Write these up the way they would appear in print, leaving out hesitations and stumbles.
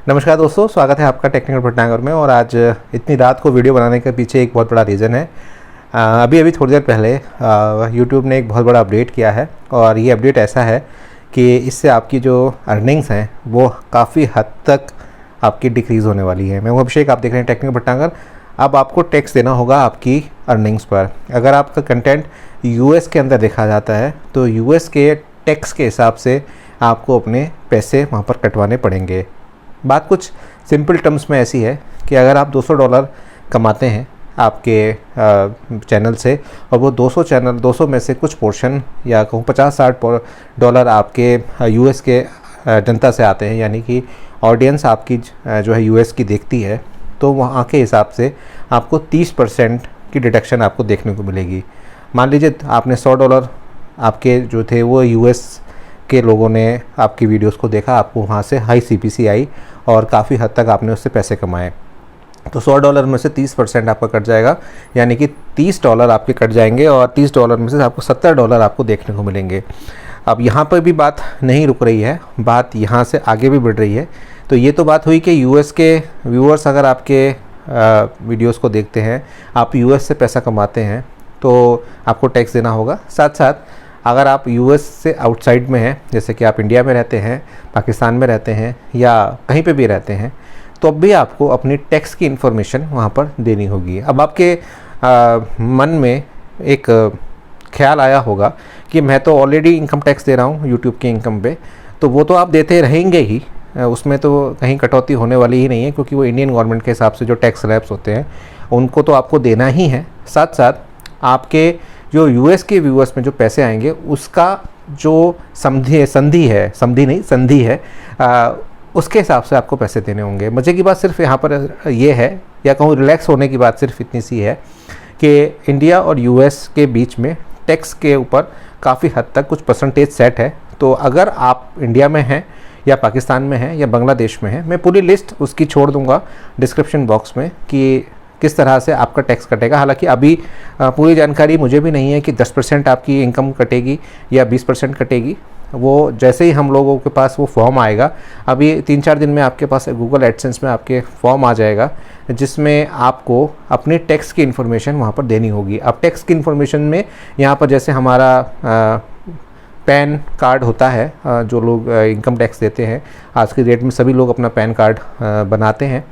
नमस्कार दोस्तों, स्वागत है आपका टेक्निकल भटनागर में। और आज इतनी रात को वीडियो बनाने के पीछे एक बहुत बड़ा रीज़न है। अभी थोड़ी देर पहले YouTube ने एक बहुत बड़ा अपडेट किया है और ये अपडेट ऐसा है कि इससे आपकी जो अर्निंग्स हैं वो काफ़ी हद तक आपकी डिक्रीज़ होने वाली है। मैं हूं अभिषेक, आप देख रहे हैं टेक्निकल भटनागर। अब आपको टैक्स देना होगा आपकी अर्निंग्स पर। अगर आपका कंटेंट US के अंदर देखा जाता है तो US के टैक्स के हिसाब से आपको अपने पैसे वहाँ पर कटवाने पड़ेंगे। बात कुछ सिंपल टर्म्स में ऐसी है कि अगर आप $200 कमाते हैं आपके चैनल से और वो 200 में से कुछ पोर्शन या कहूँ $50-60 आपके US के जनता से आते हैं, यानी कि ऑडियंस आपकी जो है US की देखती है, तो वहाँ के हिसाब से आपको 30% की डिडक्शन आपको देखने को मिलेगी। मान लीजिए आपने $100 आपके जो थे वो US के लोगों ने आपकी वीडियोस को देखा, आपको वहाँ से हाई CPC आई और काफ़ी हद तक आपने उससे पैसे कमाए। तो $100 में से 30% आपका कट जाएगा, यानी कि $30 आपके कट जाएंगे और $30 में से आपको $70 आपको देखने को मिलेंगे। अब यहाँ पर भी बात नहीं रुक रही है, बात यहाँ से आगे भी बढ़ रही है। तो ये तो बात हुई कि US के व्यूअर्स अगर आपके वीडियोस को देखते हैं, आप US से पैसा कमाते हैं तो आपको टैक्स देना होगा। साथ साथ अगर आप US से आउटसाइड में हैं, जैसे कि आप इंडिया में रहते हैं, पाकिस्तान में रहते हैं या कहीं पे भी रहते हैं, तो अब भी आपको अपनी टैक्स की इन्फॉर्मेशन वहाँ पर देनी होगी। अब आपके मन में एक ख्याल आया होगा कि मैं तो ऑलरेडी इनकम टैक्स दे रहा हूँ यूट्यूब के इनकम पे, तो वो तो आप देते रहेंगे ही, उसमें तो कहीं कटौती होने वाली ही नहीं है, क्योंकि वो इंडियन गवर्नमेंट के हिसाब से जो टैक्स स्लैब्स होते हैं उनको तो आपको देना ही है। साथ साथ आपके जो US के व्यूअर्स में जो पैसे आएंगे उसका जो संधि है उसके हिसाब से आपको पैसे देने होंगे। मज़े की बात सिर्फ यहाँ पर ये है, या कहूँ रिलैक्स होने की बात सिर्फ इतनी सी है कि इंडिया और US के बीच में टैक्स के ऊपर काफ़ी हद तक कुछ परसेंटेज सेट है। तो अगर आप इंडिया में हैं या पाकिस्तान में हैं या बांग्लादेश में हैं, मैं पूरी लिस्ट उसकी छोड़ दूँगा डिस्क्रिप्शन बॉक्स में कि किस तरह से आपका टैक्स कटेगा। हालांकि अभी पूरी जानकारी मुझे भी नहीं है कि 10% आपकी इनकम कटेगी या 20% कटेगी। वो जैसे ही हम लोगों के पास वो फॉर्म आएगा, अभी 3-4 दिन में आपके पास गूगल एडसेंस में आपके फॉर्म आ जाएगा जिसमें आपको अपनी टैक्स की इन्फॉर्मेशन वहाँ पर देनी होगी। अब टैक्स की इन्फॉर्मेशन में यहाँ पर जैसे हमारा पैन कार्ड होता है, जो लोग इनकम टैक्स देते हैं आज की डेट में सभी लोग अपना पैन कार्ड बनाते हैं।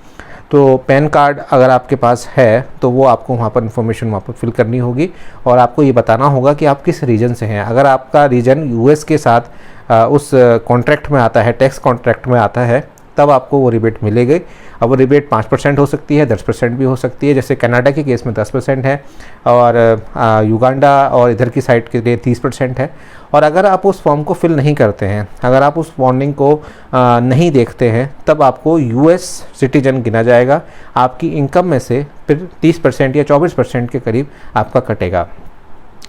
तो पैन कार्ड अगर आपके पास है तो वो आपको वहाँ पर इन्फॉर्मेशन वहाँ पर फिल करनी होगी और आपको ये बताना होगा कि आप किस रीजन से हैं। अगर आपका रीजन US के साथ उस कॉन्ट्रैक्ट में आता है, टैक्स कॉन्ट्रैक्ट में आता है, तब आपको वो रिबेट मिलेगी। अब वो रिबेट 5% हो सकती है, 10% भी हो सकती है। जैसे कनाडा के केस में 10% है और युगांडा और इधर की साइड के लिए 30% है। और अगर आप उस फॉर्म को फिल नहीं करते हैं, अगर आप उस वार्निंग को नहीं देखते हैं, तब आपको US सिटीजन गिना जाएगा। आपकी इनकम में से फिर 30% या 24% के करीब आपका कटेगा।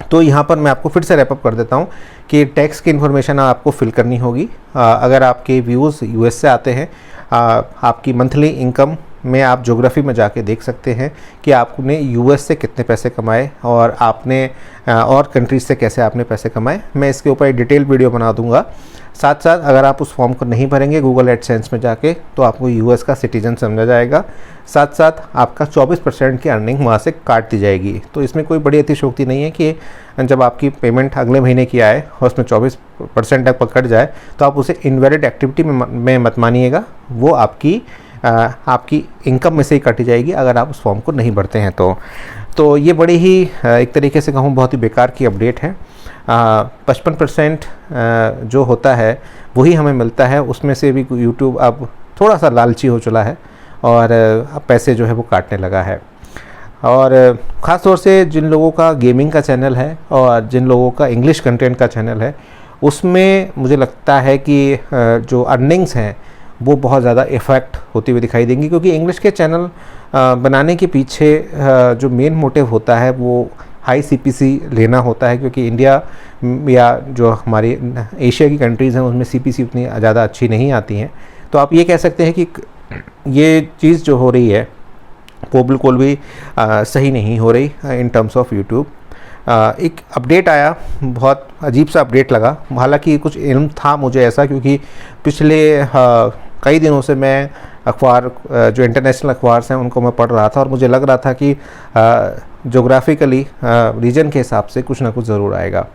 तो यहाँ पर मैं आपको फिर से रैपअप कर देता हूँ कि टैक्स की इन्फॉर्मेशन आपको फिल करनी होगी। अगर आपके व्यूज़ US से आते हैं, आपकी मंथली इनकम में आप ज्योग्राफी में जाके देख सकते हैं कि आपने US से कितने पैसे कमाए और आपने और कंट्रीज से कैसे आपने पैसे कमाए। मैं इसके ऊपर एक डिटेल वीडियो बना दूंगा। साथ साथ अगर आप उस फॉर्म को नहीं भरेंगे गूगल एडसेंस में जाके, तो आपको US का सिटीजन समझा जाएगा। साथ साथ आपका 24% की अर्निंग वहाँ से काट दी जाएगी। तो इसमें कोई बड़ी अतिशयोक्ति नहीं है कि जब आपकी पेमेंट अगले महीने की आए और उसमें 24% तक कट जाए तो आप उसे इनवैलिड एक्टिविटी में मत मानिएगा। वो आपकी इनकम में से ही काटी जाएगी अगर आप उस फॉर्म को नहीं भरते हैं। तो ये बड़ी ही एक तरीके से कहूँ बहुत ही बेकार की अपडेट है। 55% जो होता है वही हमें मिलता है, उसमें से भी YouTube अब थोड़ा सा लालची हो चला है और अब पैसे जो है वो काटने लगा है। और ख़ास तौर से जिन लोगों का गेमिंग का चैनल है और जिन लोगों का इंग्लिश कंटेंट का चैनल है, उसमें मुझे लगता है कि जो अर्निंग्स हैं वो बहुत ज़्यादा इफ़ेक्ट होती हुई दिखाई देंगी, क्योंकि इंग्लिश के चैनल बनाने के पीछे जो मेन मोटिव होता है वो हाई CPC लेना होता है, क्योंकि इंडिया या जो हमारी एशिया की कंट्रीज़ हैं उसमें CPC उतनी ज़्यादा अच्छी नहीं आती हैं। तो आप ये कह सकते हैं कि ये चीज़ जो हो रही है वो बिल्कुल भी सही नहीं हो रही इन टर्म्स ऑफ YouTube। एक अपडेट आया, बहुत अजीब सा अपडेट लगा। हालांकि कुछ इल्म था मुझे ऐसा, क्योंकि पिछले कई दिनों से मैं अखबार जो इंटरनेशनल अखबार हैं उनको मैं पढ़ रहा था और मुझे लग रहा था कि जोग्राफिकली रीजन के हिसाब से कुछ ना कुछ ज़रूर आएगा।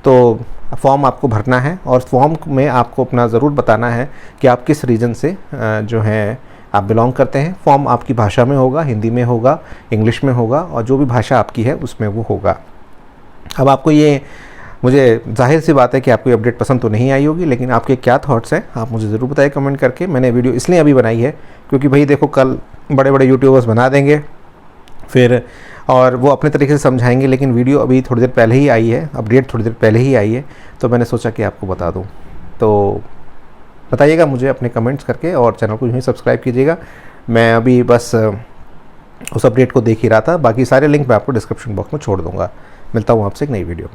तो फॉर्म आपको भरना है और फॉर्म में आपको अपना ज़रूर बताना है कि आप किस रीजन से जो है आप बिलोंग करते हैं। फॉर्म आपकी भाषा में होगा, हिंदी में होगा, इंग्लिश में होगा और जो भी भाषा आपकी है उसमें वो होगा। अब आपको ये, मुझे जाहिर सी बात है कि आपको ये अपडेट पसंद तो नहीं आई होगी, लेकिन आपके क्या थॉट्स हैं आप मुझे ज़रूर बताइए कमेंट करके। मैंने वीडियो इसलिए अभी बनाई है क्योंकि भाई देखो, कल बड़े बड़े यूट्यूबर्स बना देंगे फिर और वो अपने तरीके से समझाएंगे, लेकिन वीडियो अभी थोड़ी देर पहले ही आई है, अपडेट थोड़ी देर पहले ही आई है, तो मैंने सोचा कि आपको बता दूँ। तो बताइएगा मुझे अपने कमेंट्स करके और चैनल को यूँ ही सब्सक्राइब कीजिएगा। मैं अभी बस उस अपडेट को देख ही रहा था, बाकी सारे लिंक मैं आपको डिस्क्रिप्शन बॉक्स में छोड़ दूँगा। मिलता हूँ आपसे एक नई वीडियो में।